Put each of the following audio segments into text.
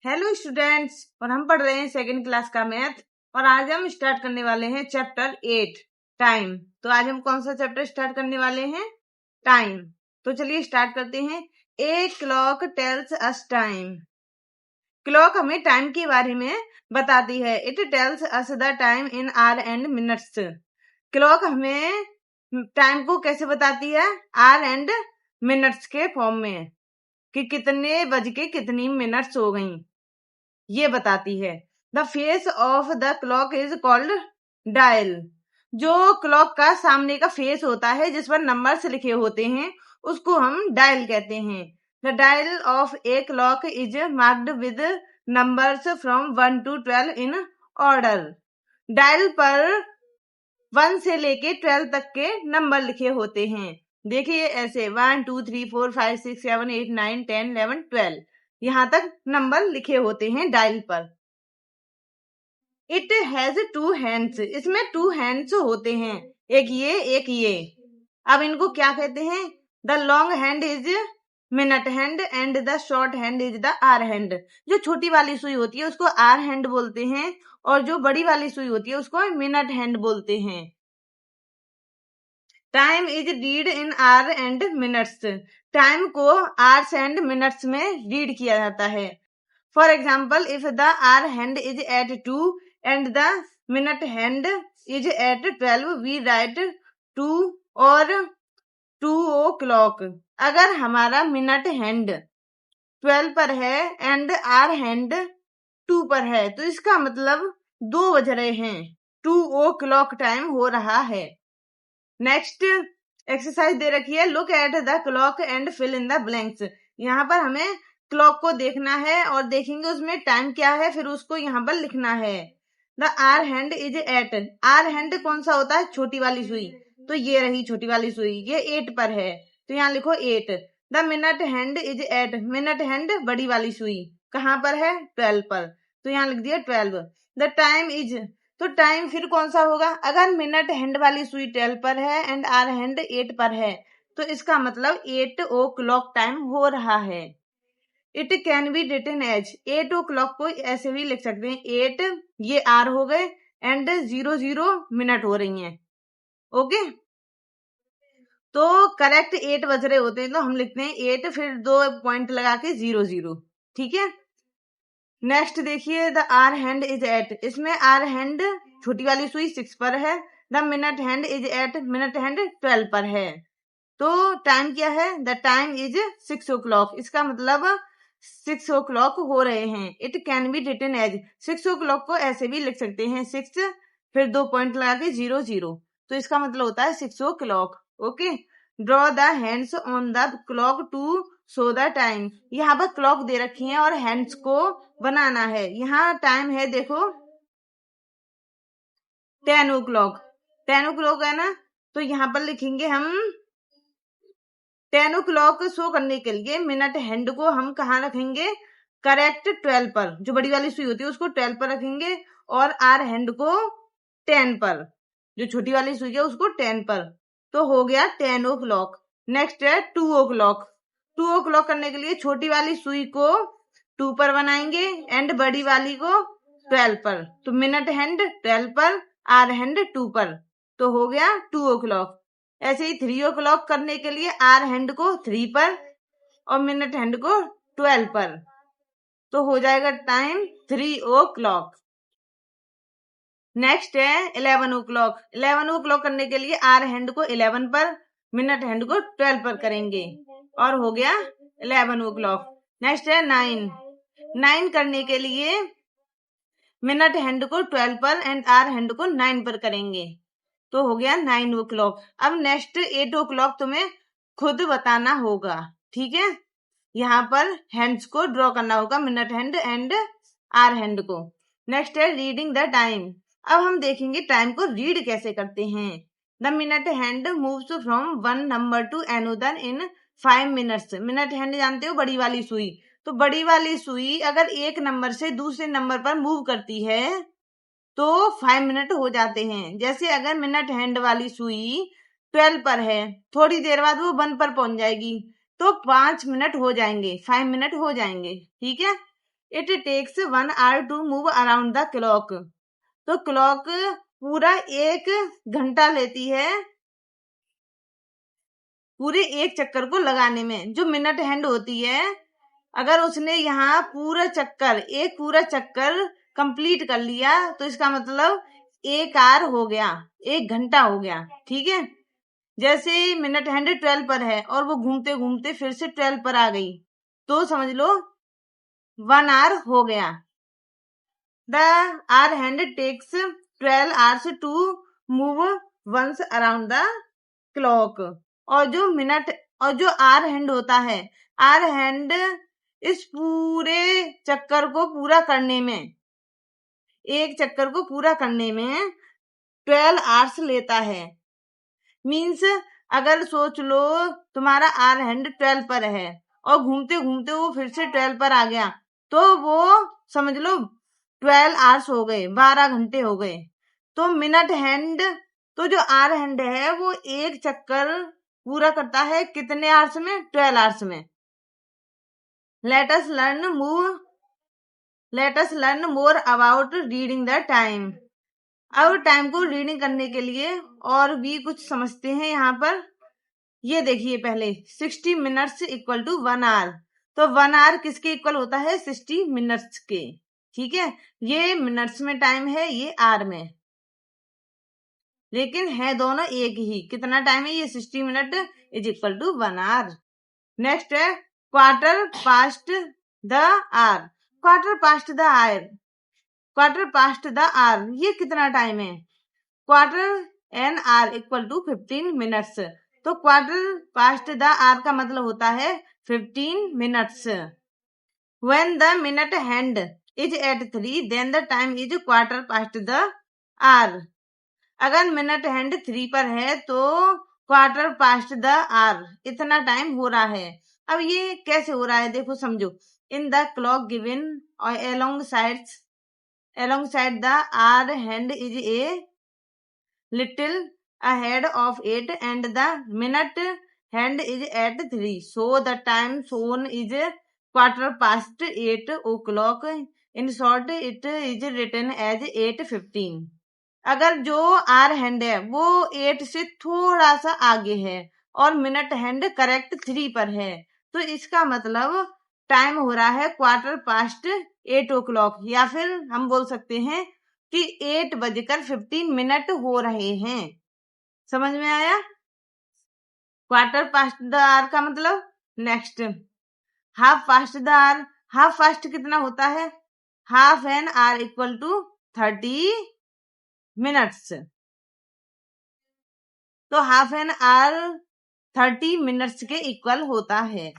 Hello students, और हम पढ़ रहे हैं सेकंड क्लास का मैथ। और आज हम स्टार्ट करने वाले हैं चैप्टर 8 टाइम। तो आज हम कौन सा चैप्टर स्टार्ट करने वाले हैं? टाइम। तो चलिए स्टार्ट करते हैं। A clock tells us time. Clock हमें टाइम के बारे में बताती है। It tells us the time in hour and minutes. Clock हमें टाइम को कैसे बताती है? आवर एंड मिनट्स के फॉर्म में, कि कितने बज के कितनी मिनट्स हो गई, ये बताती है। The face of the clock is called dial. जो क्लॉक का सामने का फेस होता है जिस पर नंबर्स लिखे होते हैं उसको हम डायल कहते हैं। The dial of a clock is marked with numbers from 1 to 12 in order. Dial पर 1 से लेके 12 तक के नंबर लिखे होते हैं। देखिए ऐसे 1 2 3 4 5 6 7 8 9 10 11 12 यहाँ तक नंबर लिखे होते हैं डायल पर। It has 2 hands. इसमें 2 हैंड्स होते हैं, एक ये एक ये। अब इनको क्या कहते हैं? The long hand is minute hand and the short hand is the hour hand. जो छोटी वाली सुई होती है उसको आर हैंड बोलते हैं, और जो बड़ी वाली सुई होती है उसको मिनट हैंड बोलते हैं। Time is read in hour and minutes. Time को आवर्स एंड मिनट्स में रीड किया जाता है। For example, if the hour hand is at 2 and the minute hand is at 12, we write 2 और 2 o'clock। अगर हमारा मिनट हैंड 12 पर है एंड आवर हैंड 2 पर है तो इसका मतलब 2 बज रहे हैं, 2 o'clock टाइम हो रहा है। नेक्स्ट एक्सरसाइज दे रखी है, look at the clock and fill in the blanks. यहाँ पर हमें क्लॉक को देखना है और देखेंगे उसमें टाइम क्या है, फिर उसको यहाँ पर लिखना है। The hour hand is at. Hour hand कौन सा होता है? छोटी वाली सुई। तो ये रही छोटी वाली सुई, ये 8 पर है तो यहाँ लिखो 8। The minute hand is at. Minute hand बड़ी वाली सुई कहाँ पर है? 12 पर, तो यहाँ लिख दिया 12। द टाइम इज, तो टाइम फिर कौन सा होगा? अगर मिनट हैंड वाली सुई 12 पर है एंड आर हैंड 8 पर है तो इसका मतलब 8 o'clock टाइम हो रहा है। It can be written as, 8 o'clock को ऐसे भी लिख सकते हैं, 8 ये आर हो गए एंड 00 मिनट हो रही हैं। ओके, तो करेक्ट 8 बज रहे होते हैं तो हम लिखते हैं 8 फिर 2 पॉइंट लगा के 00। ठीक है। नेक्स्ट देखिए, the hour hand is at. इसमें आर हैंड छोटी वाली सुई 6 पर है। The minute hand is at. Minute hand 12 पर है। तो टाइम क्या है? The time is 6 o'clock। इसका मतलब 6 o'clock हो रहे हैं। It can be written as, 6 o'clock को ऐसे भी लिख सकते हैं, 6 फिर 2 पॉइंट लगा के 00। तो इसका मतलब होता है 6 o'clock। Okay, draw the hands on the clock to show the time. यहाँ पर क्लॉक दे रखी है और हैंड्स को बनाना है। यहाँ टाइम है देखो 10 o'clock। 10 o'clock है ना, तो यहाँ पर लिखेंगे हम 10 o'clock शो करने के लिए मिनट हैंड को हम कहाँ रखेंगे? करेक्ट 12 पर। जो बड़ी वाली सुई होती है उसको 12 पर रखेंगे और आर हैंड को 10 पर, जो छोटी वाली सुई है उसको 10 पर। तो हो गया 10 o'clock। नेक्स्ट है 2 o'clock। 2 o'clock करने के लिए छोटी वाली सुई को 2 पर बनाएंगे एंड बड़ी वाली को 12 पर। तो मिनट हैंड 12 पर, आर हैंड 2 पर, तो हो गया 2 o'clock। ऐसे ही 3 o'clock करने के लिए आर हैंड को 3 पर और मिनट हैंड को 12 पर, तो हो जाएगा टाइम 3 o'clock। नेक्स्ट है 11 o'clock। 11 o'clock करने के लिए आर हैंड को 11 पर, मिनट हैंड को 12 पर करेंगे और हो गया 11 o'clock। नेक्स्ट है 9। 9 करने के लिए मिनट हैंड को 12 पर एंड आर हैंड को 9 पर करेंगे, तो हो गया 9 o'clock। अब नेक्स्ट 8 o'clock तुम्हें खुद बताना होगा। ठीक है, यहाँ पर हैंड्स को ड्रॉ करना होगा, minute hand and hour hand को। नेक्स्ट है रीडिंग द टाइम। अब हम देखेंगे टाइम को रीड कैसे करते हैं। The minute hand moves from one number to another in 5 minutes। Minute hand जानते हो, बड़ी वाली सुई। तो बड़ी वाली सुई अगर एक नंबर से दूसरे नंबर पर मूव करती है तो 5 मिनट हो जाते हैं। जैसे अगर मिनट हैंड वाली सुई 12 पर है, थोड़ी देर बाद वो 1 पर पहुंच जाएगी तो 5 मिनट हो जाएंगे, 5 मिनट हो जाएंगे। ठीक है। It takes 1 hour to move around the clock. तो क्लॉक पूरा 1 घंटा लेती है पूरे एक चक्कर को लगाने में। जो मिनट हैंड होती है, अगर उसने यहाँ पूरा चक्कर कंप्लीट कर लिया तो इसका मतलब 1 hour हो गया, 1 घंटा हो गया। ठीक है, जैसे मिनट हैंड 12 पर है और वो घूमते घूमते फिर से 12 पर आ गई तो समझ लो 1 hour हो गया। The hour hand takes 12 hours to move once around the clock. और जो आर हैंड होता है, आर हैंड इस पूरे चक्कर को पूरा करने में, एक चक्कर को पूरा करने में 12 hours लेता है। मीन्स अगर सोच लो तुम्हारा आर हैंड 12 पर है और घूमते घूमते वो फिर से 12 पर आ गया तो वो समझ लो 12 hours हो गए, 12 घंटे हो गए। तो मिनट हैंड, तो जो आर हैंड है वो एक चक्कर पूरा करता है कितने आवर्स में? 12 hours में। Let us learn more about reading the time. अब टाइम को रीडिंग करने के लिए और भी कुछ समझते हैं यहाँ पर। ये देखिए पहले 60 मिनट्स इक्वल टू 1 hour। तो 1 hour किसके इक्वल होता है? 60 मिनट्स के। ठीक है, ये मिनट्स में टाइम है, ये आर में, लेकिन है दोनों एक ही। कितना टाइम है ये? 60 minute is equal to 1 hour। Next है quarter past the hour. Quarter past the hour, quarter past the hour ये कितना टाइम है? Quarter an hour equal to 15 minutes. तो क्वार्टर पास्ट द आर का मतलब होता है 15 minutes. When the minute hand is at 3 then the time is quarter past the hour. अगर minute hand 3 पर है तो क्वार्टर पास्ट द आर इतना टाइम हो रहा है। अब ये कैसे हो रहा है देखो, समझो। इन the clock given alongside the hour hand is a little ahead of 8 and the minute hand is at 3, so the time shown is quarter past 8 o'clock. In short it is written as 8:15। अगर जो are hand है वो 8 से थोड़ा सा आगे है और मिनट हैंड करेक्ट 3 पर है तो इसका मतलब टाइम हो रहा है क्वार्टर पास्ट 8 o'clock, या फिर हम बोल सकते हैं कि 8:15 हो रहे हैं। समझ में आया? क्वार्टर पास्ट द आर का मतलब। Next half past the hour. Half past कितना होता है? Half an hour equal to 30 minutes. तो हाफ एन आर 30 मिनट्स के इक्वल होता है।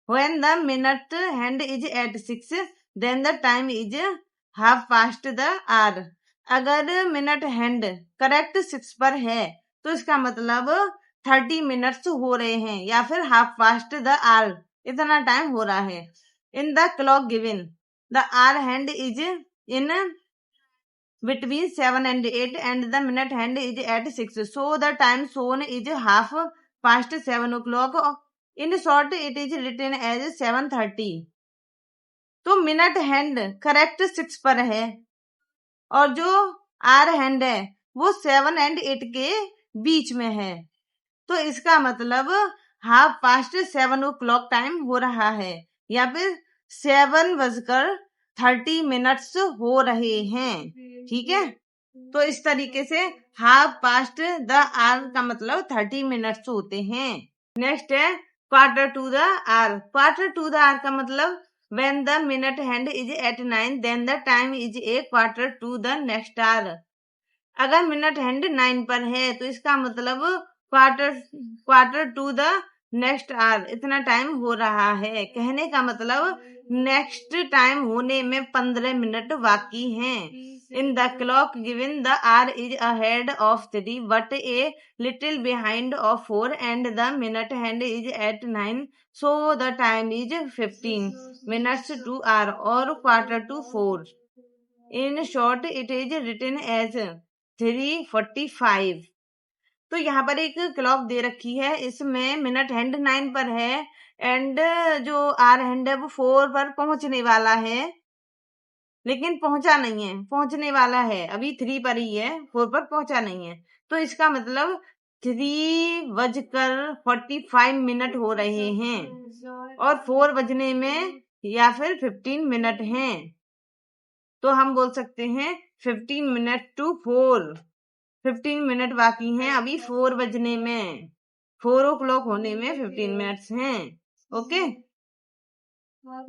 When the minute hand is at 6 then the time is half past the hour। अगर minute hand correct 6 पर है तो इसका मतलब 30 मिनट्स हो रहे हैं या फिर हाफ पास्ट द आवर, इतना टाइम हो रहा है। In the clock given the hour hand is in between 7 and 8 and the minute hand is at 6, so the time shown is half past 7 o'clock। In short it is written as 7:30। तो minute hand correct 6 पर है और जो are hand है वो 7 and 8 के बीच में है, तो इसका मतलब हाफ पास्ट 7 o'clock टाइम हो रहा है या फिर 7:30 हो रहे हैं। ठीक है, तो इस तरीके से हाफ पास्ट द आर का मतलब 30 मिनट्स होते हैं। नेक्स्ट है quarter to the hour. Quarter to the hour का मतलब when the minute hand is at 9 then the time is a quarter to the next hour। अगर मिनट हैंड 9 पर है तो इसका मतलब quarter to the next hour इतना time हो रहा है। कहने का मतलब नेक्स्ट टाइम होने में 15 मिनट बाकी हैं। In the clock given the hour is ahead of 3 but a little behind of 4 and the minute hand is at 9 so the time is 15 minutes to hour और quarter to 4। In short it is written as 3:45। तो यहाँ पर एक clock दे रखी है, इसमें minute hand 9 पर है एंड जो आर हैंड है वो 4 पर पहुंचने वाला है। लेकिन पहुंचा नहीं है, पहुंचने वाला है, अभी 3 पर ही है, 4 पर पहुंचा नहीं है। तो इसका मतलब 3:45 हो रहे हैं और 4 बजने में या फिर 15 मिनट हैं। तो हम बोल सकते हैं 15 मिनट टू 4, 15 मिनट बाकी हैं अभी 4 बजने में, 4 o'clock होने में 15 मिनट्स हैं। Okay,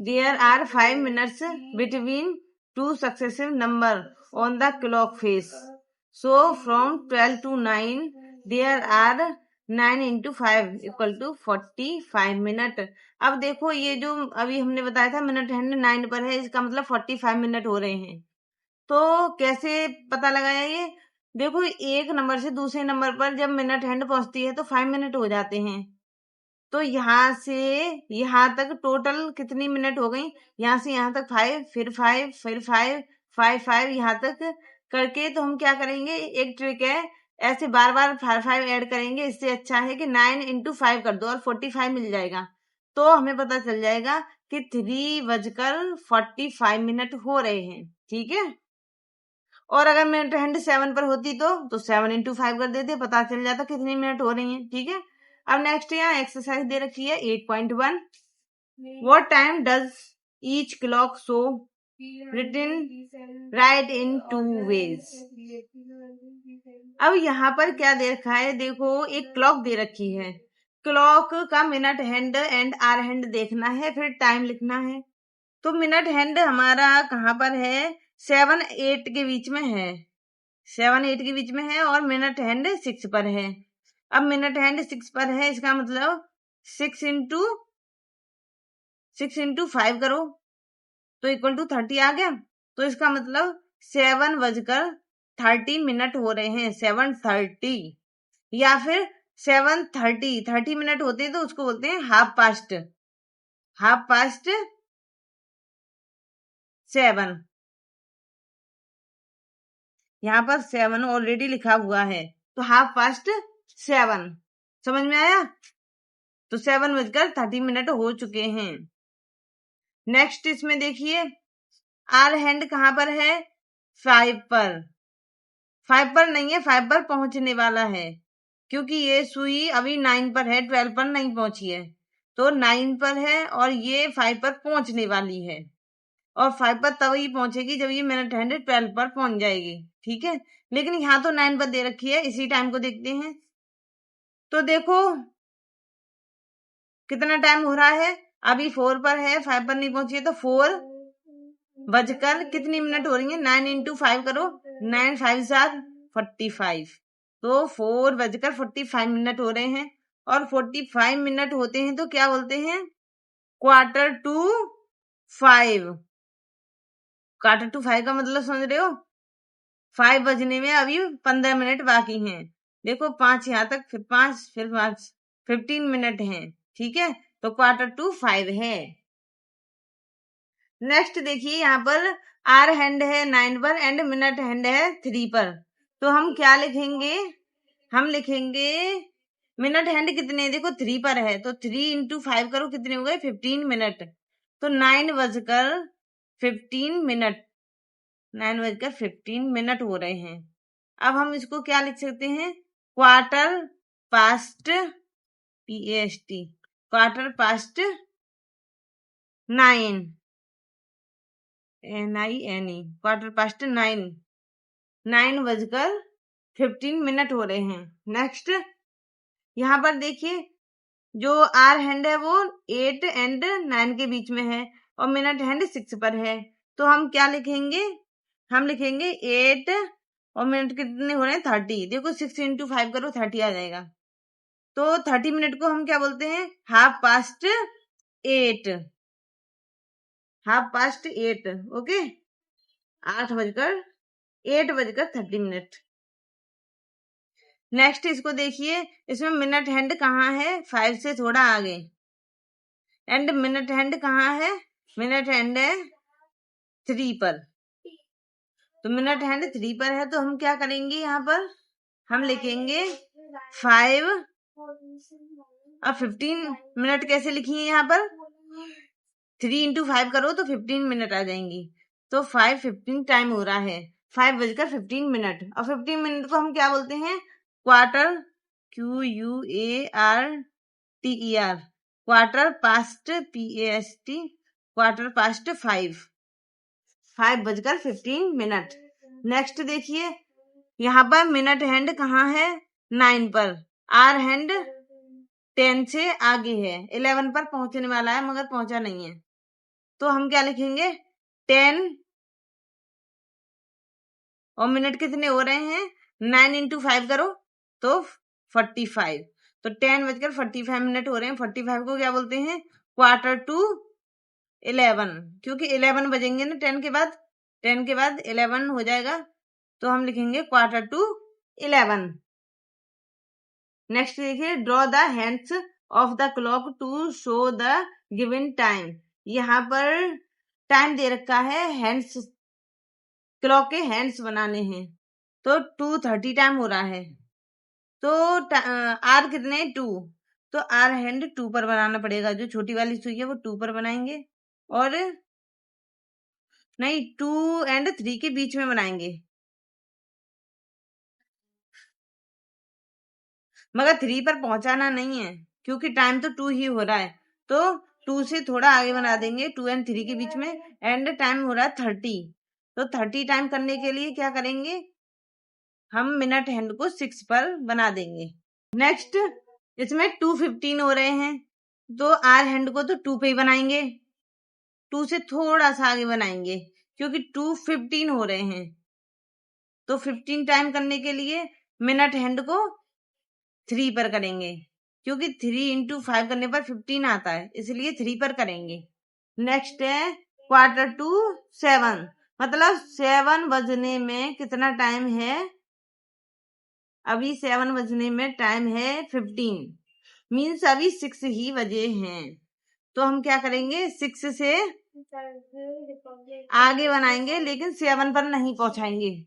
there are 5 minutes between two successive number on the clock face, so from 12 to 9 there are 9 into 5 equal to 45 minute. अब देखो ये जो अभी हमने बताया था मिनट हैंड 9 पर है, इसका मतलब 45 मिनट हो रहे हैं। तो कैसे पता लगाया ये? देखो एक नंबर से दूसरे नंबर पर जब मिनट हैंड पहुंचती है तो 5 मिनट हो जाते हैं। तो यहाँ से यहाँ तक टोटल कितनी मिनट हो गई? यहाँ से यहाँ तक 5, फिर 5, फिर 5, 5, 5 यहाँ तक करके। तो हम क्या करेंगे, एक ट्रिक है, ऐसे बार बार 5 5 ऐड करेंगे। इससे अच्छा है कि 9 into 5 कर दो और 45 मिल जाएगा। तो हमें पता चल जाएगा कि 3:45 मिनट हो रहे हैं। ठीक है, और अगर मिनट हैंड 7 पर होती तो 7 into 5 कर देते, पता चल जाता कितनी मिनट हो रही हैं। ठीक है, अब नेक्स्ट यहाँ एक्सरसाइज दे रखी है 8.1, what time does each clock show, written right in 2 ways। अब यहाँ पर क्या दे रखा है, देखो एक क्लॉक दे रखी है, क्लॉक का minute hand and hour hand देखना है, फिर टाइम लिखना है। तो मिनट हैंड हमारा कहाँ पर है, 7 8 के बीच में है, 7 8 के बीच में है, और मिनट हैंड 6 पर है। अब मिनट हैंड 6 पर है, इसका मतलब 6 into 5 करो तो इक्वल टू 30 आ गया। तो इसका मतलब 7:30 मिनट हो रहे हैं, 7:30, या फिर 7:30, 30 मिनट होते हैं तो उसको बोलते हैं हाफ पास्ट 7। यहाँ पर 7 ऑलरेडी लिखा हुआ है, तो 7:30। समझ में आया? तो 7:30 हो चुके हैं। नेक्स्ट इसमें देखिए आर हैंड कहाँ पर है, 5 पर। 5 पर नहीं है, 5 पर पहुंचने वाला है, क्योंकि ये सुई अभी 9 पर है, 12 पर नहीं पहुंची है। तो 9 पर है और ये 5 पर पहुंचने वाली है, और 5 पर तभी पहुंचेगी जब ये मिनट हैंड 12 पर पहुंच जाएगी। ठीक है, लेकिन यहाँ तो 9 पर दे रखी है, इसी टाइम को देखते हैं। तो देखो कितना टाइम हो रहा है, अभी 4 पर है, 5 पर नहीं पहुंची है, तो 4 बजकर कितनी मिनट हो रही है, 9 into 5 करो, 9 5 45। तो 4 बजकर 45 मिनट हो रहे हैं, और 45 मिनट होते हैं तो क्या बोलते हैं, 4:45। 4:45 का मतलब समझ रहे हो, 5 बजने में अभी 15 मिनट बाकी हैं। देखो 5 यहाँ तक, फिर 5, फिर 5, 15 मिनट हैं। ठीक है, तो 4:45 है। नेक्स्ट देखिए यहाँ पर आर हैंड है 9 पर एंड मिनट हैंड है 3 पर। तो हम क्या लिखेंगे, हम लिखेंगे मिनट हैंड कितने, देखो 3 पर है, तो 3 into 5 करो, कितने हो गए, 15 मिनट। तो 9:15 मिनट, 9:15 हो रहे हैं। अब हम इसको क्या लिख सकते हैं, quarter past PAST, quarter past 9, NINE, quarter past 9, 9:15 हो रहे हैं। नेक्स्ट यहाँ पर देखिए जो आर हैंड है वो 8 and 9 के बीच में है, और मिनट हैंड 6 पर है। तो हम क्या लिखेंगे, हम लिखेंगे 8 और मिनट कितने हो रहे हैं, 30। देखो 6 into 5 करो, 30 आ जाएगा। तो 30 मिनट को हम क्या बोलते हैं, 8:30, 8:30। ओके, 8:30। नेक्स्ट इसको देखिए, इसमें मिनट हैंड कहाँ है, 5 से थोड़ा आगे, एंड मिनट हैंड कहाँ है, मिनट हैंड है 3 पर। तो मिनट हैंड 3 पर है, तो हम क्या करेंगे, यहाँ पर हम लिखेंगे 5 और 15 मिनट कैसे लिखिए, यहाँ पर 3 into 5 करो तो 15 मिनट आ जाएंगी। तो 5:15 टाइम हो रहा है, 5:15। और 15 मिनट को हम क्या बोलते हैं? Quarter, QUARTER, quarter past, PAST, quarter past 5:15। Next देखिए, यहाँ पर मिनट हैंड कहाँ है? 9 पर। आर हैंड 10 से आगे है, 11 पर पहुंचने वाला है मगर पहुंचा नहीं है, तो हम क्या लिखेंगे? 10, और मिनट कितने हो रहे हैं? 9 into 5 करो तो 45। तो 10:45 हो रहे हैं। 45 को क्या बोलते हैं? क्वार्टर टू 11, क्योंकि 11 बजेंगे ना 10 के बाद, 10 के बाद 11 हो जाएगा, तो हम लिखेंगे क्वार्टर टू 11। नेक्स्ट देखिए, draw the hands of the clock to show the given time. यहाँ पर टाइम दे रखा है, हैंड्स, क्लॉक के हैंड्स बनाने हैं, तो 2:30 टाइम हो रहा है। तो आर कितने? 2, तो आर हैंड 2 पर बनाना पड़ेगा। जो छोटी वाली सुई है वो 2 पर बनाएंगे, और नहीं, 2 और 3 के बीच में बनाएंगे, मगर 3 पर पहुंचाना नहीं है, क्योंकि टाइम तो 2 ही हो रहा है, तो 2 से थोड़ा आगे बना देंगे, 2 और 3 के बीच में। एंड टाइम हो रहा है 30, तो 30 टाइम करने के लिए क्या करेंगे? हम मिनट हैंड को 6 पर बना देंगे। नेक्स्ट, इसमें 2:15 हो रहे हैं, तो आर हैंड को तो 2 पे ही बनाएंगे, 2 से थोड़ा सा आगे बनाएंगे, क्योंकि 2:15 हो रहे हैं, तो 15 टाइम करने के लिए मिनट हैंड को 3 पर करेंगे, क्योंकि 3 into 5 करने पर 15 आता है, इसलिए 3 पर करेंगे। नेक्स्ट है क्वार्टर टू 7, मतलब 7 बजने में कितना टाइम है? अभी 7 बजने में टाइम है 15, मीन्स अभी 6 ही बजे हैं, तो हम क्या करेंगे? 6 से आगे बनाएंगे, लेकिन 7 पर नहीं पहुंचाएंगे,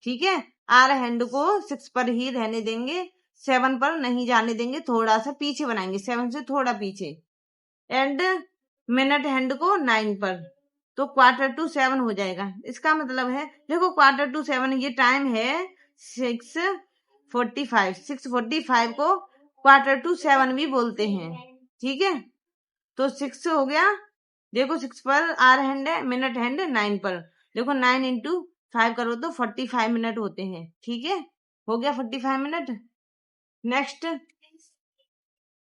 ठीक है? आर हैंड को 6 पर ही रहने देंगे, 7 पर नहीं जाने देंगे, थोड़ा सा पीछे बनाएंगे, 7 से थोड़ा पीछे। एंड मिनट हैंड को 9 पर, तो क्वार्टर टू 7 हो जाएगा। इसका मतलब है, देखो क्वार्टर टू 7, ये टाइम है 6:45। 6:45 को क्वार्टर टू 7 भी बोलते हैं, ठीक है? तो 6 हो गया, देखो 6 पर आर हैंड है, मिनट हैंड 9 पर, देखो 9 into 5 करो तो 45 मिनट होते हैं, ठीक है? हो गया 45 minute. Next,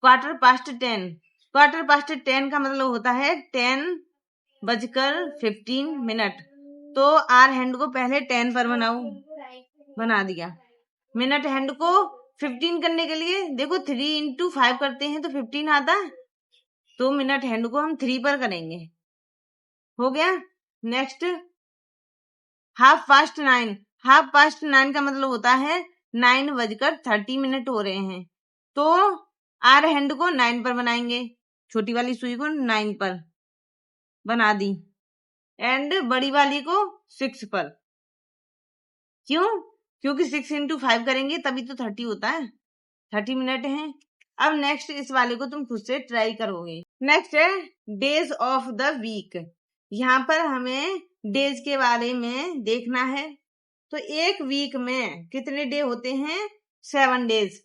quarter past 10। Quarter past 10 का मतलब होता है 10:15। तो आर हैंड को पहले 10 पर बनाओ, बना दिया। मिनट हैंड को 15 करने के लिए देखो 3 into 5 करते हैं तो 15 आता है, तो मिनट हैंड को हम 3 पर करेंगे, हो गया। नेक्स्ट, 9:30। 9:30 का मतलब होता है 9:30 हो रहे हैं, तो आर हैंड को 9 पर बनाएंगे, छोटी वाली सुई को 9 पर बना दी, एंड बड़ी वाली को 6 पर। क्यों? क्योंकि 6 into 5 करेंगे तभी तो 30 होता है, 30 मिनट है। अब नेक्स्ट, इस वाले को तुम खुद से ट्राई करोगे। नेक्स्ट है डेज ऑफ द वीक। यहाँ पर हमें डेज के बारे में देखना है। तो एक वीक में कितने डे होते हैं? 7 डेज।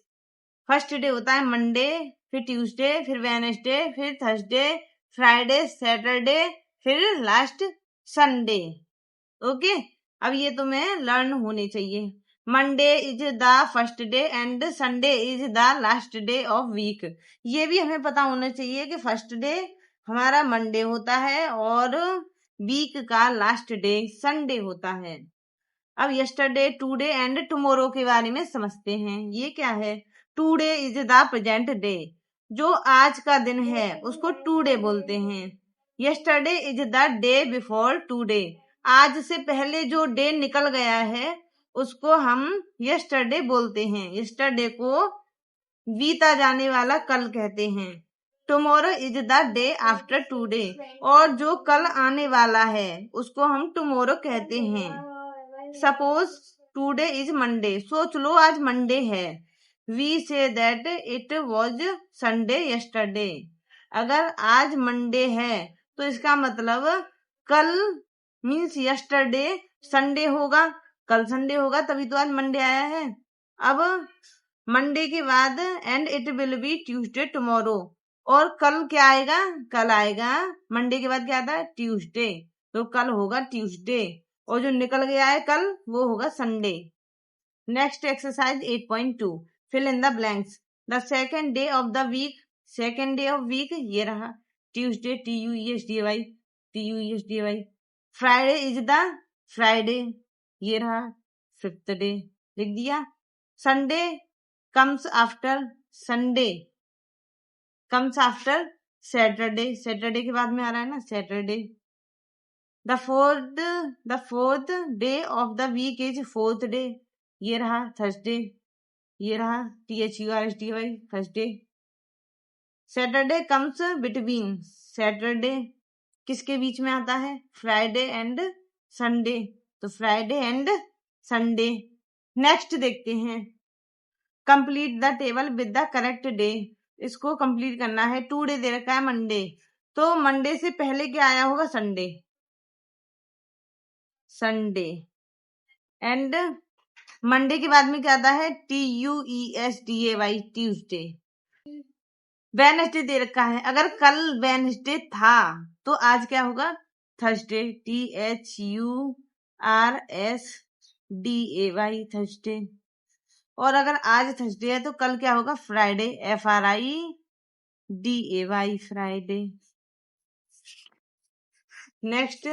फर्स्ट डे होता है मंडे, फिर ट्यूसडे, फिर वेडनेसडे, फिर थर्सडे, फ्राइडे, सैटरडे, फिर लास्ट संडे। ओके, अब ये तुम्हें लर्न होने चाहिए। Monday is the first day and Sunday is the last day of week. ये भी हमें पता होना चाहिए कि फर्स्ट डे हमारा मंडे होता है और वीक का लास्ट डे संडे होता है। अब यस्टरडे, टुडे एंड टुमारो के बारे में समझते हैं। ये क्या है? Today is the present day, जो आज का दिन है उसको टुडे बोलते हैं। Yesterday is the day before today, आज से पहले जो डे निकल गया है उसको हम यस्टरडे बोलते हैं। यस्टरडे को बीता जाने वाला कल कहते हैं। Tomorrow is the day after today, और जो कल आने वाला है उसको हम टुमारो कहते हैं। सपोज टुडे इज मंडे, सोच लो आज मंडे है। We say that it was Sunday yesterday. अगर आज मंडे है तो इसका मतलब कल मीन्स यस्टरडे संडे होगा, कल संडे होगा, तभी तो आज मंडे आया है। अब मंडे के बाद and it will be Tuesday tomorrow, और कल क्या आएगा, कल आएगा, मंडे के बाद क्या आता है, ट्यूसडे, तो कल होगा ट्यूसडे, और जो निकल गया है कल वो होगा Sunday. Next exercise 8.2 fill in the blanks. The second day of the week, second day of week ये रहा Tuesday, TUESDAY, TUESDAY। Friday is the Friday, ये रहा फिफ्थ डे, लिख दिया। Sunday comes after, Sunday comes after Saturday, Saturday के बाद में आ रहा है ना Saturday. The fourth day of the week is fourth day, ये रहा थर्सडे, ये रहा THURSDAY, Thursday. Saturday comes between, Saturday किसके बीच में आता है, फ्राइडे एंड संडे, तो फ्राइडे एंड संडे। नेक्स्ट देखते हैं, complete the table with the correct day. इसको कंप्लीट करना है। 2 डे दे रखा है मंडे, तो मंडे से पहले क्या आया होगा, संडे, संडे, एंड मंडे के बाद में क्या आता है, TUESDAY, ट्यूसडे। वेडनेसडे दे रखा है, अगर कल वेडनेसडे था तो आज क्या होगा, थर्सडे, THURSDAY, थर्सडे। और अगर आज थर्सडे है तो कल क्या होगा, फ्राइडे, FRIDAY, फ्राइडे। नेक्स्ट,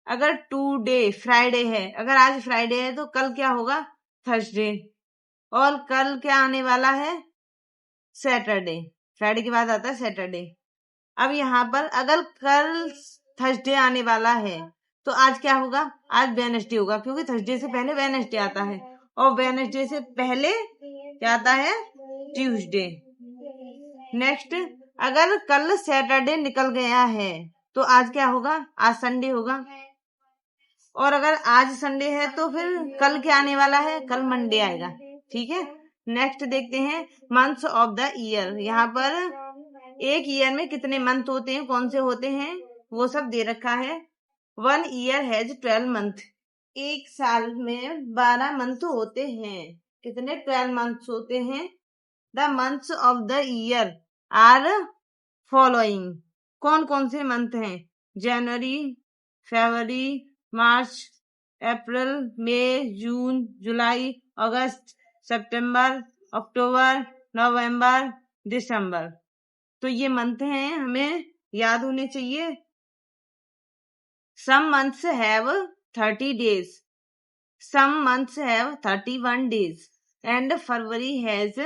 अगर 2 डे फ्राइडे है, अगर आज फ्राइडे है तो कल क्या होगा, थर्सडे, और कल क्या आने वाला है, सैटरडे, फ्राइडे के बाद आता है सैटरडे। अब यहाँ पर अगर कल थर्सडे आने वाला है तो आज क्या होगा, आज वेडनेसडे होगा, क्योंकि थर्सडे से पहले वेडनेसडे आता है, और वेडनेसडे से पहले क्या आता है, ट्यूसडे। नेक्स्ट, अगर कल सैटरडे निकल गया है तो आज क्या होगा, आज संडे होगा, और अगर आज संडे है तो फिर कल क्या आने वाला है, कल मंडे आएगा, ठीक है। नेक्स्ट देखते हैं, मंथ्स ऑफ द ईयर। यहाँ पर एक ईयर में कितने मंथ होते हैं, कौन से होते हैं, वो सब दे रखा है। 1 ईयर हैज 12 मंथ, एक साल में 12 मंथ होते हैं। कितने, 12 मंथ्स होते हैं। The months of the year are following, कौन कौन से मंथ हैं, जनवरी, फरवरी, मार्च, अप्रैल, मई, जून, जुलाई, अगस्त, सितंबर, अक्टूबर, नवंबर, दिसंबर। तो ये मंथ हैं, हमें याद होने चाहिए। Some months have 30 days, some months have 31 days, and February has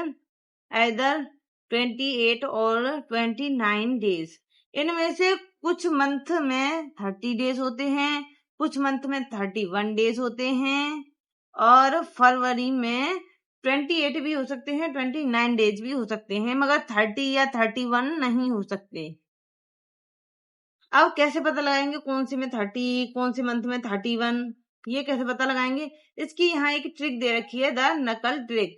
either 28 और 29 days। इनमें से कुछ मंथ में 30 डेज होते हैं, कुछ मंथ में 31 डेज होते हैं, और फरवरी में 28 भी हो सकते हैं, 29 डेज भी हो सकते हैं, मगर 30 या 31 नहीं हो सकते। अब कैसे पता लगाएंगे कौन से में 30, कौन से मंथ में 31, ये कैसे पता लगाएंगे, इसकी यहाँ एक ट्रिक दे रखी है, द नकल ट्रिक।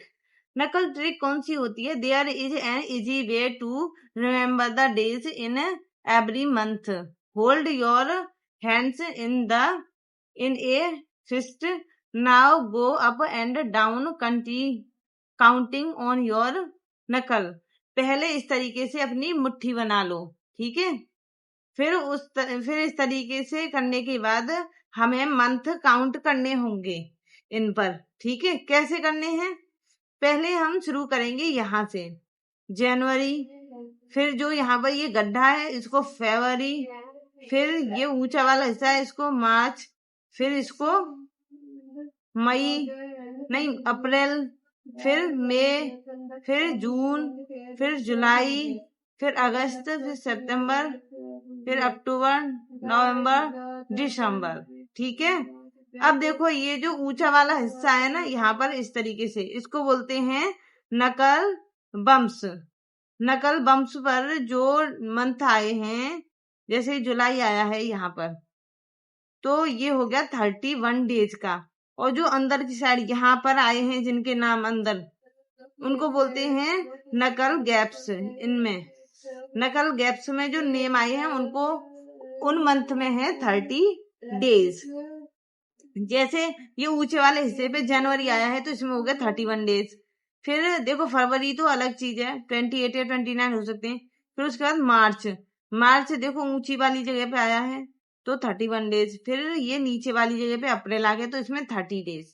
नकल ट्रिक कौन सी होती है, there is an easy way to remember the days in every month. Hold your hands in a fist, now go up and down counting on your knuckle. पहले इस तरीके से अपनी मुट्ठी बना लो, ठीक है। फिर इस तरीके से करने के बाद हमें मंथ काउंट करने होंगे इन पर, ठीक है। कैसे करने हैं, पहले हम शुरू करेंगे यहाँ से, जनवरी, फिर जो यहाँ पर ये गड्ढा है इसको फरवरी, फिर ये ऊंचा वाला हिस्सा है इसको मार्च, फिर इसको मई, नहीं अप्रैल, फिर मई, फिर जून, फिर जुलाई, फिर अगस्त, फिर सितंबर, फिर अक्टूबर, नवंबर, दिसंबर, ठीक है। अब देखो ये जो ऊंचा वाला हिस्सा है ना, यहाँ पर इस तरीके से इसको बोलते हैं नकल बम्स। नकल बम्स पर जो मंथ आए हैं, जैसे जुलाई आया है यहाँ पर, तो ये हो गया 31 डेज का। और जो अंदर की साइड यहाँ पर आए हैं जिनके नाम अंदर, उनको बोलते हैं नकल गैप्स। इनमें नकल गैप्स में जो नेम आए हैं उनको, उन मंथ में है 30 डेज। जैसे ये ऊंचे वाले हिस्से पे जनवरी आया है तो इसमें हो गया 31 डेज। फिर देखो फरवरी तो अलग चीज है, 28 या 29 हो सकते हैं। फिर उसके बाद मार्च, मार्च देखो ऊंची वाली जगह पे आया है तो 31 डेज। फिर ये नीचे वाली जगह पे अप्रैल आ गया तो इसमें 30 डेज।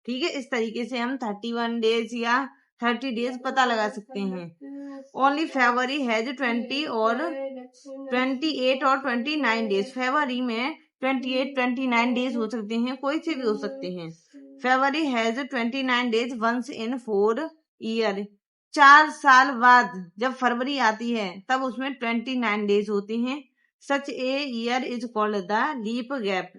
ठीक है, इस तरीके से हम 31 डेज या 30 डेज पता लगा सकते हैं। ओनली फरवरी हैज 28 और 29 डेज। फरवरी में 28 29 डेज हो सकते हैं, कोई से भी हो सकते हैं। February has 29 days once in 4 year. 4 साल बाद जब फरवरी आती है तब उसमें 29 डेज होते हैं। Such a year is called the leap gap,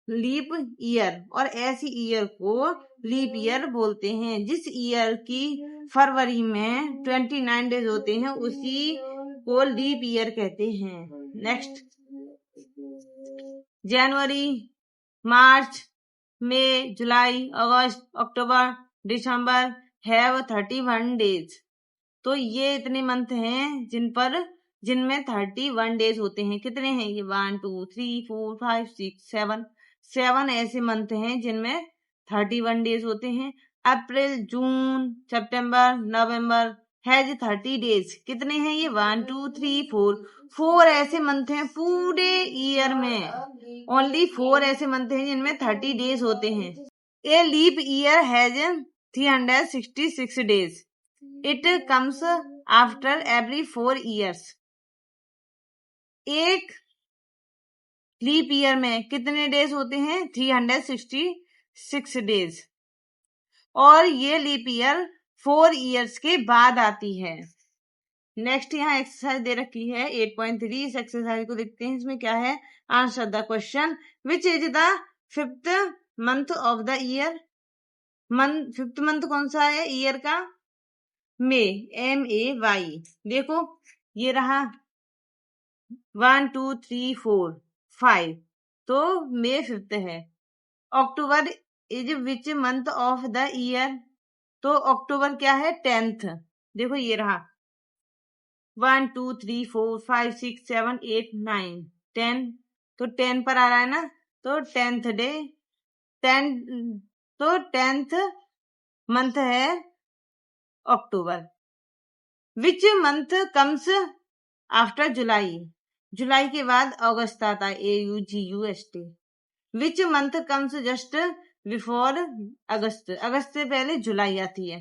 leap year. और ऐसी ईयर को लीप ईयर बोलते हैं। जिस ईयर की फरवरी में 29 डेज होते हैं उसी को लीप ईयर कहते हैं। Next, January, March, May, July, August, October, December have 31 days. तो ये इतने मंथ हैं जिनमें 31 डेज होते हैं। कितने हैं ये? 1 2 3 4 5 6 7 7 ऐसे मंथ हैं जिनमें 31 डेज होते हैं। अप्रैल, जून, सितंबर, नवंबर हैज 30 डेज। कितने हैं ये? 1 2 3 4 4 ऐसे मंथ हैं पूरे ईयर में। ओनली 4 ऐसे मंथ हैं जिनमें 30 डेज होते हैं। A leap year has 366 days. It comes after every 4 years. एक लीप ईयर में कितने डेज होते हैं? 366 डेज। और ये लीप ईयर 4 ईयर्स के बाद आती है। नेक्स्ट यहाँ एक्सरसाइज दे रखी है 8.3। इस एक्सरसाइज को देखते हैं। इसमें क्या है? Answer the question. Which is the 5th month of the year. Month 5th month कौन सा है ईयर का? मे, MAY। देखो ये रहा 1 2 3 4 5, तो मे 5th है। October is which month of the year. तो अक्टूबर क्या है? 10th। देखो ये रहा 1 2 3 4 5 6 7 8 9 10, तो 10 पर आ रहा है ना, तो 10th डे 10, तो 10th मंथ है October. Which month comes after July. जुलाई के बाद अगस्त आता है, AUGUST। Which month comes just before August. अगस्त से पहले जुलाई आती है।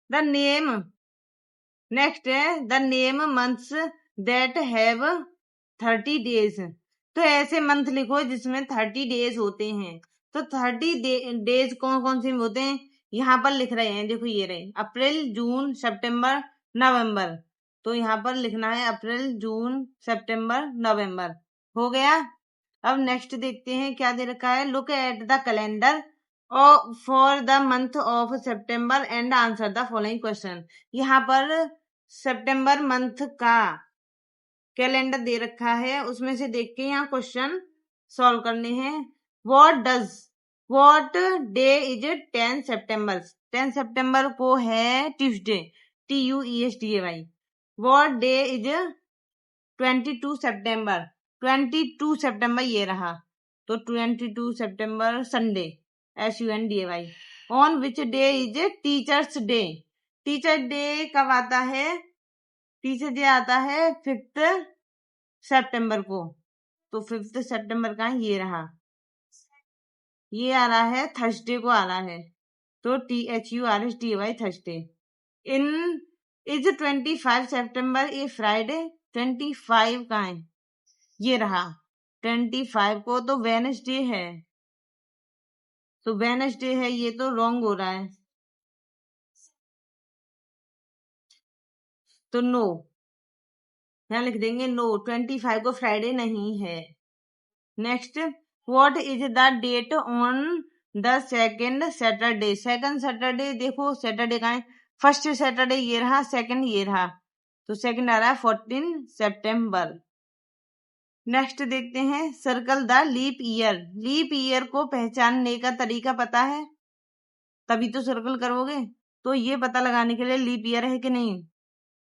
द नेम, नेक्स्ट है the name months that have 30 days. तो ऐसे मंथ लिखो जिसमें 30 डेज होते हैं। तो 30 डेज कौन कौन से होते हैं यहाँ पर लिख रहे हैं। देखो ये रहे अप्रैल, जून, सितंबर, नवंबर। तो यहाँ पर लिखना है अप्रैल, जून, सितंबर, नवंबर। हो गया। अब नेक्स्ट देखते हैं क्या दे रखा है। Look at the calendar for the month of September and answer the following question. यहाँ पर सितंबर मंथ का कैलेंडर दे रखा है, उसमें से देख के यहाँ क्वेश्चन सॉल्व करने हैं। What day is 10 September. 10 सितंबर को है Tuesday, TUESDAY। What day is 22 September. 22 सितंबर ये रहा, तो 22 सितंबर Sunday, SUNDAY। On which day is teachers day. Teacher day कब आता है? टीचर डे आता है 5th सितंबर को। तो 5th सितंबर का ये रहा, ये आ रहा है थर्सडे को आ रहा है, तो THURSDAY Thursday. In is 25 September A Friday. 25 का है, ये रहा 25 को, तो वेडनेसडे है। तो वेडनेसडे है, ये तो रॉन्ग हो रहा है, तो नो यहाँ लिख देंगे नो। 25 को फ्राइडे नहीं है। Next, what is the date on the second Saturday. Second Saturday, देखो सैटरडे का है, फर्स्ट सैटरडे ये रहा, सेकंड ये रहा, तो सेकंड आ रहा है 14 सितंबर। नेक्स्ट देखते हैं, circle the leap year. Leap year को पहचानने का तरीका पता है तभी तो सर्कल करोगे। तो ये पता लगाने के लिए लीप ईयर है कि नहीं,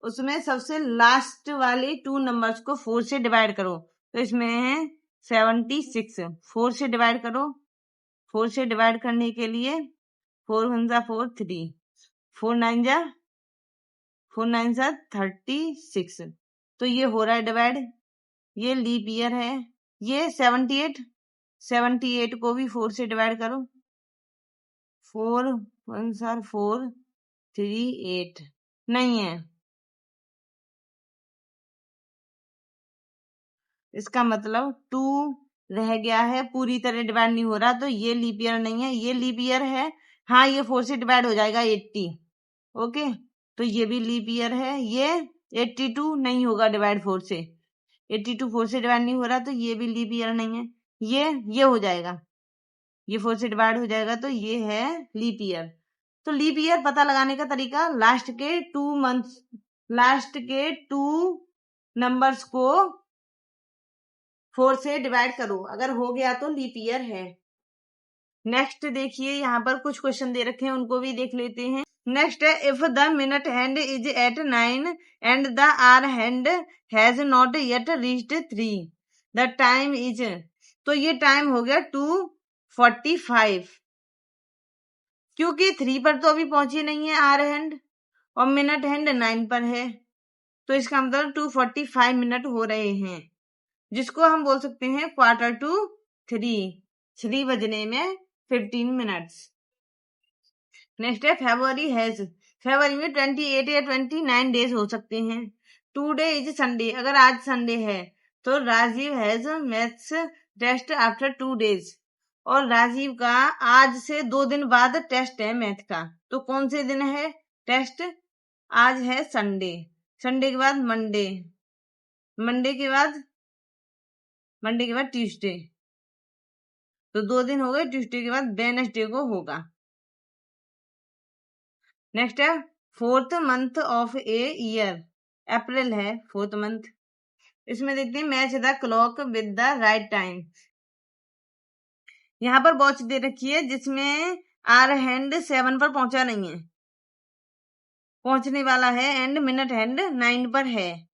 उसमें सबसे लास्ट वाले 2 नंबर्स को 4 से डिवाइड करो। तो इसमें है 76। 4 से डिवाइड करो। 4 से डिवाइड करने के लिए 4 1 जा 4 3, 4 9 जा 36। तो ये हो रहा है डिवाइड। ये लीप ईयर है। ये 78 को भी 4 से डिवाइड करो। 4 1 4 3 8 नहीं है। इसका मतलब 2 रह गया है, पूरी तरह डिवाइड नहीं हो रहा, तो ये लीप ईयर नहीं है, ये लीप ईयर है। हाँ, ये 4 से डिवाइड हो जाएगा 80। ओके, तो ये भी लीप ईयर है। ये 82 नहीं होगा डिवाइड 4 से। 82 4 से डिवाइड नहीं हो रहा, तो ये भी लीप ईयर नहीं है। ये हो जाएगा, ये 4 से डिवाइड हो जाएगा, तो ये है लीप ईयर। तो लीप ईयर पता लगाने का तरीका, लास्ट के 2 नंबर्स को 4 से डिवाइड करो, अगर हो गया तो लीप ईयर है। नेक्स्ट देखिए, यहाँ पर कुछ क्वेश्चन दे रखे हैं, उनको भी देख लेते हैं। नेक्स्ट है, if the minute hand is at 9 and the hour hand has not yet reached 3, the time is. तो ये टाइम हो गया 2:45, क्योंकि 3 पर तो अभी पहुंची नहीं है आवर हैंड, और मिनट हैंड 9 पर है, तो इसका मतलब 2:45 मिनट हो रहे हैं, जिसको हम बोल सकते हैं 2:45, 3 बजने में 15 मिनट्स। नेक्स्ट है, फरवरी में 28 या 29 डेज हो सकते हैं। टुडे इज संडे, अगर आज संडे है तो Rajiv has maths test after 2 days, और राजीव का आज से 2 दिन बाद टेस्ट है मैथ का। तो कौन से दिन है टेस्ट? आज है संडे, संडे के बाद मंडे, मंडे के बाद ट्यूसडे, तो 2 दिन हो गए। ट्यूसडे के बाद वेडनेसडे को होगा। नेक्स्ट है, 4th month of a year, अप्रैल है 4th मंथ। इसमें देखते हैं, match the clock with the right time. यहाँ पर वॉच दे रखी है, जिसमें आवर हैंड 7 पर पहुंचा नहीं है, पहुंचने वाला है, एंड मिनट हैंड 9 पर है,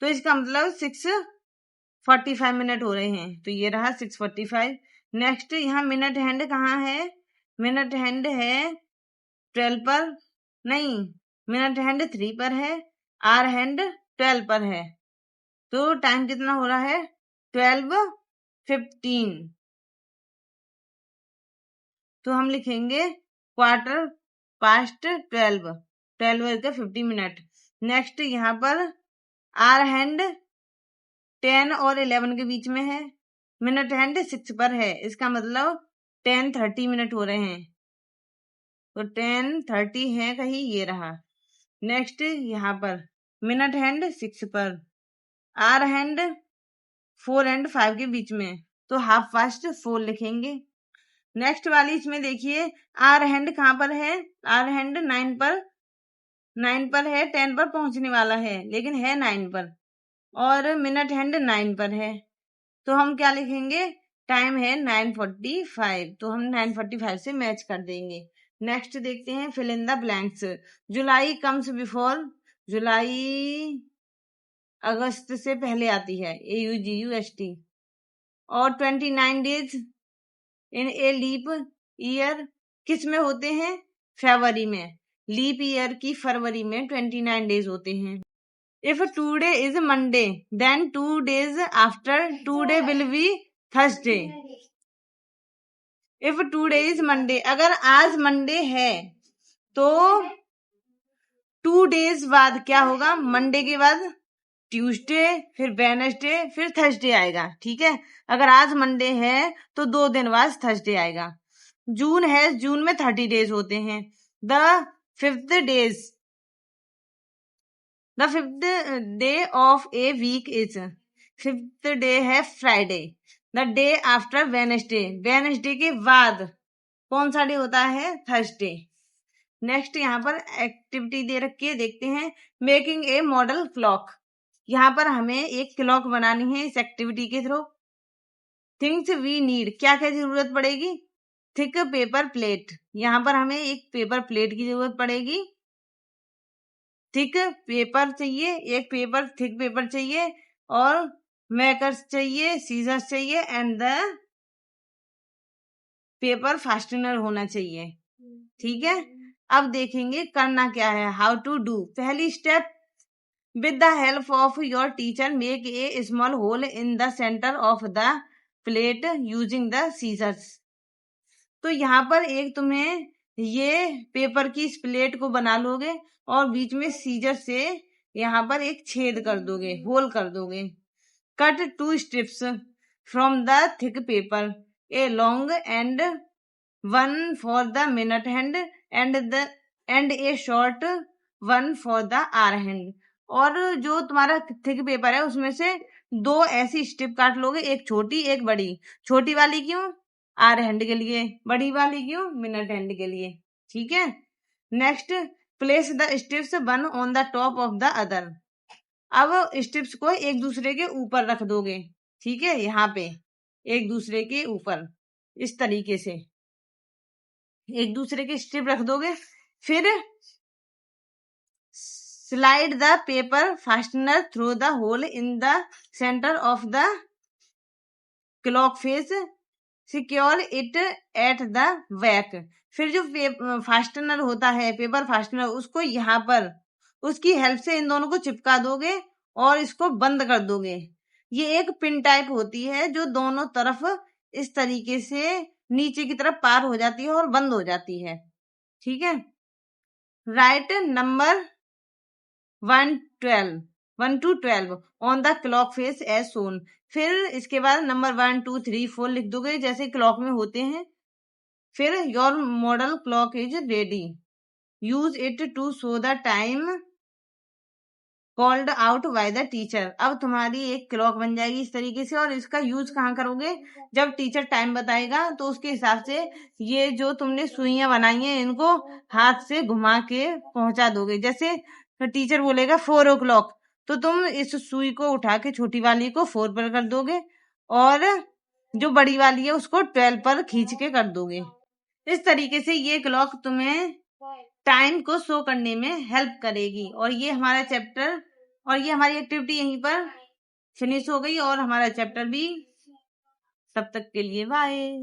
तो इसका मतलब 6:45 मिनट हो रहे हैं, तो ये रहा 6:45। नेक्स्ट, यहाँ मिनट हैंड कहाँ है? मिनट हैंड है 12 पर, नहीं, मिनट हैंड 3 पर है, आवर हैंड 12 पर है, तो टाइम कितना हो रहा है? 12:15। तो हम लिखेंगे 12:15, 12:50 मिनट। नेक्स्ट, यहाँ पर आवर हैंड 10 और 11 के बीच में है, मिनट हैंड 6 पर है, इसका मतलब 10:30 मिनट हो रहे हैं, तो 10:30 है कहीं, ये रहा। नेक्स्ट, यहाँ पर मिनट हैंड 6 पर, आवर हैंड 4 and 5 के बीच में, तो 4:30 लिखेंगे। नेक्स्ट वाली इसमें देखिए, आवर हैंड कहाँ पर है? आवर हैंड 9 पर है, 10 पर पहुंचने वाला है, लेकिन है 9 पर, और मिनट हैंड 9 पर है, तो हम क्या लिखेंगे? टाइम है 9:45, तो हम 9:45 से मैच कर देंगे। नेक्स्ट देखते हैं, fill in the blanks. July comes before, जुलाई अगस्त से पहले आती है, AUGUST, और 29 days in a leap year किस में होते हैं? फरवरी में। लीप ईयर की फरवरी में 29 डेज होते हैं। If today is Monday, then 2 days after today will be Thursday. If today is Monday, अगर आज मंडे है तो 2 days बाद क्या होगा? मंडे के बाद ट्यूसडे, फिर वेडनेसडे, फिर थर्सडे आएगा, ठीक है। अगर आज मंडे है तो 2 दिन बाद थर्सडे आएगा। जून है, जून में 30 डेज होते हैं। The fifth day of a week is, fifth day है Friday. The day after Wednesday, Wednesday के बाद कौन सा डे होता है? थर्सडे। नेक्स्ट, यहाँ पर एक्टिविटी दे रखी है, देखते हैं। मेकिंग ए मॉडल क्लॉक, यहाँ पर हमें एक क्लॉक बनानी है इस एक्टिविटी के थ्रू। थिंग्स वी नीड, क्या क्या जरूरत पड़ेगी? थिक पेपर प्लेट, यहाँ पर हमें एक पेपर प्लेट की जरूरत पड़ेगी। थिक पेपर चाहिए, एक पेपर थिक पेपर चाहिए, और मेकर्स चाहिए, सीजर्स चाहिए एंड द पेपर फास्टनर होना चाहिए। ठीक है, अब देखेंगे करना क्या है, हाउ टू डू। पहली step, with the help of your teacher make a small hole in the centre of the plate using the scissors. तो यहाँ पर एक तुम्हें ये पेपर की इस प्लेट को बना लोगे और बीच में सीजर से यहाँ पर एक छेद कर दोगे, होल कर दोगे। Cut 2 strips from the thick paper, a long and one for the minute hand and a short one for the hour hand. और जो तुम्हारा थिक पेपर है उसमें से 2 ऐसी स्ट्रिप काट लोगे, एक छोटी एक बड़ी। छोटी वाली क्यों, आर हैंड के लिए, बड़ी वाली क्यों, मिनट हैंड के लिए। ठीक है, next, place the strips one on the top of the other. अब स्ट्रिप्स को एक दूसरे के ऊपर रख दोगे। ठीक है, यहाँ पे एक दूसरे के ऊपर इस तरीके से एक दूसरे के स्ट्रिप रख दोगे। फिर slide the paper fastener through the hole in the centre of the clock face, secure it at the back. फिर जो फास्टनर होता है, पेपर फास्टनर, उसको यहाँ पर उसकी हेल्प से इन दोनों को चिपका दोगे और इसको बंद कर दोगे। ये एक पिन टाइप होती है जो दोनों तरफ इस तरीके से नीचे की तरफ पार हो जाती है और बंद हो जाती है। ठीक है, right number 1 to 12 on the clock face as shown. फिर इसके बाद नंबर 1 2 3 4 लिख दोगे जैसे क्लॉक में होते हैं। फिर your model clock is ready, use it to show the time called out by the teacher. अब तुम्हारी एक क्लॉक बन जाएगी इस तरीके से, और इसका यूज कहाँ करोगे, जब टीचर टाइम बताएगा तो उसके हिसाब से ये जो तुमने सुइयां बनाई हैं इनको हाथ से घुमा के पहुंचा दोगे। जैसे टीचर बोलेगा 4 o'clock, तो तुम इस सुई को उठा के छोटी वाली को 4 पर कर दोगे और जो बड़ी वाली है उसको 12 पर खींच के कर दोगे। इस तरीके से ये क्लॉक तुम्हें टाइम को शो करने में हेल्प करेगी। और ये हमारा चैप्टर और ये हमारी एक्टिविटी यहीं पर फिनिश हो गई और हमारा चैप्टर भी। तब तक के लिए बाय।